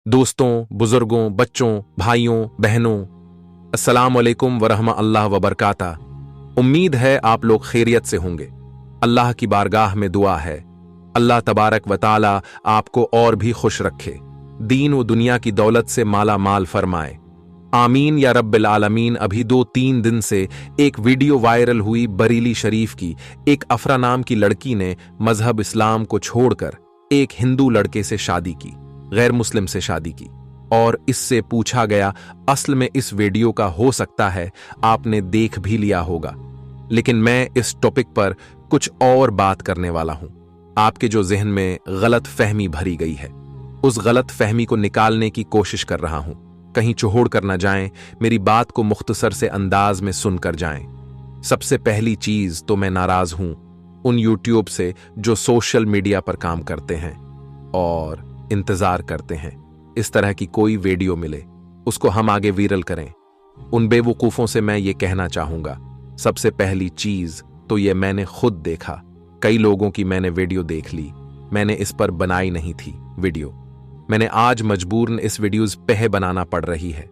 दोस्तों, बुजुर्गों, बच्चों, भाइयों, बहनों, अस्सलाम वालेकुम वरहमतुल्लाह वबरकातुहू। उम्मीद है आप लोग खैरियत से होंगे। अल्लाह की बारगाह में दुआ है, अल्लाह तबारक व ताला आपको और भी खुश रखे, दीन व दुनिया की दौलत से माला माल फरमाए। आमीन या रब्बिल आलमीन। अभी 2-3 दिन से एक वीडियो वायरल हुई बरेली शरीफ की। एक अफरा नाम की लड़की ने मजहब इस्लाम को छोड़कर एक हिंदू लड़के से शादी की, गैर मुस्लिम से शादी की, और इससे पूछा गया, असल में इस वीडियो का हो सकता है आपने देख भी लिया होगा, लेकिन मैं इस टॉपिक पर कुछ और बात करने वाला हूं। आपके जो जहन में गलत फहमी भरी गई है, उस गलत फहमी को निकालने की कोशिश कर रहा हूं। कहीं चुहोड़ कर ना जाएं, मेरी बात को मुख्तसर से अंदाज में सुनकर जाएं। सबसे पहली चीज तो मैं नाराज हूं उन यूट्यूब से जो सोशल मीडिया पर काम करते हैं और इंतजार करते हैं इस तरह की कोई वीडियो मिले उसको हम आगे वायरल करें। उन बेवकूफों से मैं ये कहना चाहूंगा, सबसे पहली चीज तो ये मैंने खुद देखा, कई लोगों की मैंने वीडियो देख ली, मैंने इस पर बनाई नहीं थी वीडियो। मैंने आज मजबूरन इस वीडियोज पे बनाना पड़ रही है।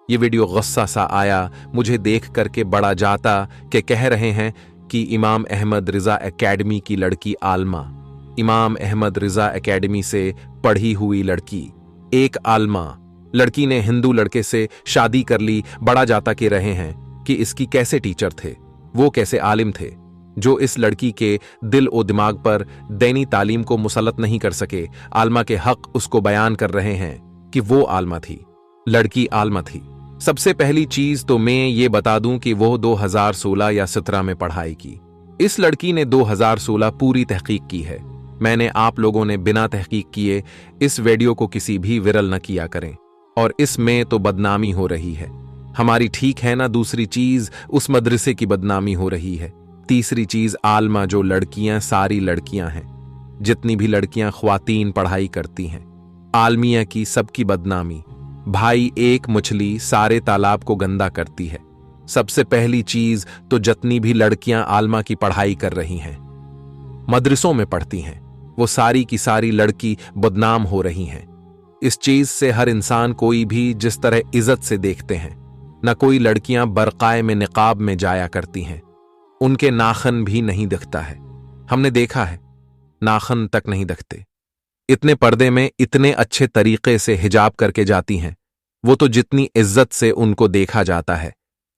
ये वीडियो गुस्सा सा आया मुझे देख करके, बड़ा जाता कि कह रहे हैं कि इमाम अहमद रिजा एकेडमी की लड़की आलमा, इमाम अहमद रिजा एकेडमी से पढ़ी हुई लड़की, एक आलमा लड़की ने हिंदू लड़के से शादी कर ली। बड़ा जाता के रहे हैं कि इसकी कैसे टीचर थे, वो कैसे आलिम थे जो इस लड़की के दिल और दिमाग पर दीनी तालीम को मुसल्लत नहीं कर सके। आलमा के हक उसको बयान कर रहे हैं कि वो आलमा थी, लड़की आलमा थी। सबसे पहली चीज तो मैं ये बता दूं कि वो 2016 या 17 में पढ़ाई की। इस लड़की ने 2016 पूरी तहकीक की है। मैंने आप लोगों ने बिना तहकीक किए इस वीडियो को किसी भी विरल न किया करें, और इसमें तो बदनामी हो रही है हमारी, ठीक है ना। दूसरी चीज उस मदरसे की बदनामी हो रही है। तीसरी चीज आलमा जो लड़कियां, सारी लड़कियां हैं, जितनी भी लड़कियां ख्वातीन पढ़ाई करती हैं, आलमिया की सबकी बदनामी। भाई एक मछली सारे तालाब को गंदा करती है। सबसे पहली चीज तो जितनी भी लड़कियां आलमा की पढ़ाई कर रही हैं, मदरसों में पढ़ती हैं, वो सारी की सारी लड़की बदनाम हो रही हैं। इस चीज से हर इंसान कोई भी जिस तरह इज्जत से देखते हैं, न कोई लड़कियां बरकाए में निकाब में जाया करती हैं, उनके नाखन भी नहीं दिखता है। हमने देखा है नाखन तक नहीं दिखते। इतने पर्दे में इतने अच्छे तरीके से हिजाब करके जाती हैं, वो तो जितनी इज्जत से उनको देखा जाता है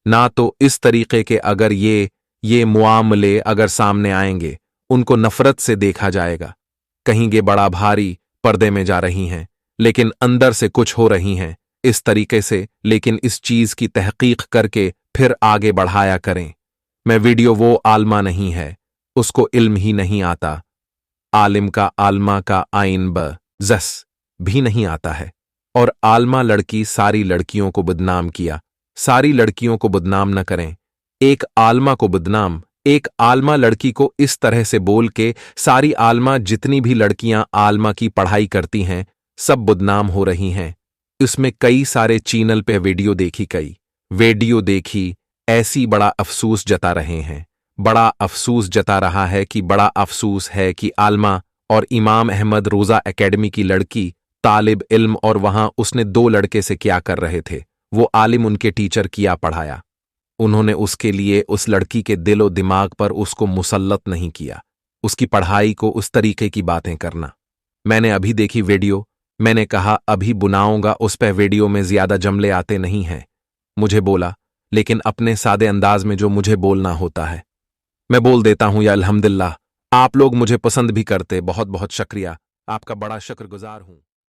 ना, तो इस तरीके के अगर ये मुआमले अगर सामने आएंगे उनको नफरत से देखा जाएगा। कहेंगे बड़ा भारी पर्दे में जा रही हैं लेकिन अंदर से कुछ हो रही हैं इस तरीके से। लेकिन इस चीज की तहकीक करके फिर आगे बढ़ाया करें। मैं वीडियो वो आलमा नहीं है, उसको इल्म ही नहीं आता। आलिम का आलमा का आइन ब जस भी नहीं आता है। और आलमा लड़की सारी लड़कियों को बदनाम किया। सारी लड़कियों को बदनाम न करें, एक आलमा को बदनाम। एक आलमा लड़की को इस तरह से बोल के सारी आलमा, जितनी भी लड़कियां आलमा की पढ़ाई करती हैं, सब बदनाम हो रही हैं। इसमें कई सारे चैनल पे वीडियो देखी, ऐसी बड़ा अफसोस जता रहे हैं। बड़ा अफसोस जता रहा है कि बड़ा अफसोस है कि आलमा और इमाम अहमद रोजा एकेडमी की लड़की तालिब इल्म, और वहां उसने 2 लड़के से क्या कर रहे थे। वो आलिम उनके टीचर किया पढ़ाया, उन्होंने उसके लिए उस लड़की के दिल और दिमाग पर उसको मुसल्लत नहीं किया, उसकी पढ़ाई को उस तरीके की बातें करना। मैंने अभी देखी वीडियो, मैंने कहा अभी बुनाऊंगा उस पर। वीडियो में ज्यादा जमले आते नहीं हैं, मुझे बोला, लेकिन अपने सादे अंदाज में जो मुझे बोलना होता है मैं बोल देता हूं। या अल्हम्दुलिल्लाह, आप लोग मुझे पसंद भी करते, बहुत बहुत शुक्रिया, आपका बड़ा शुक्रगुजार हूं।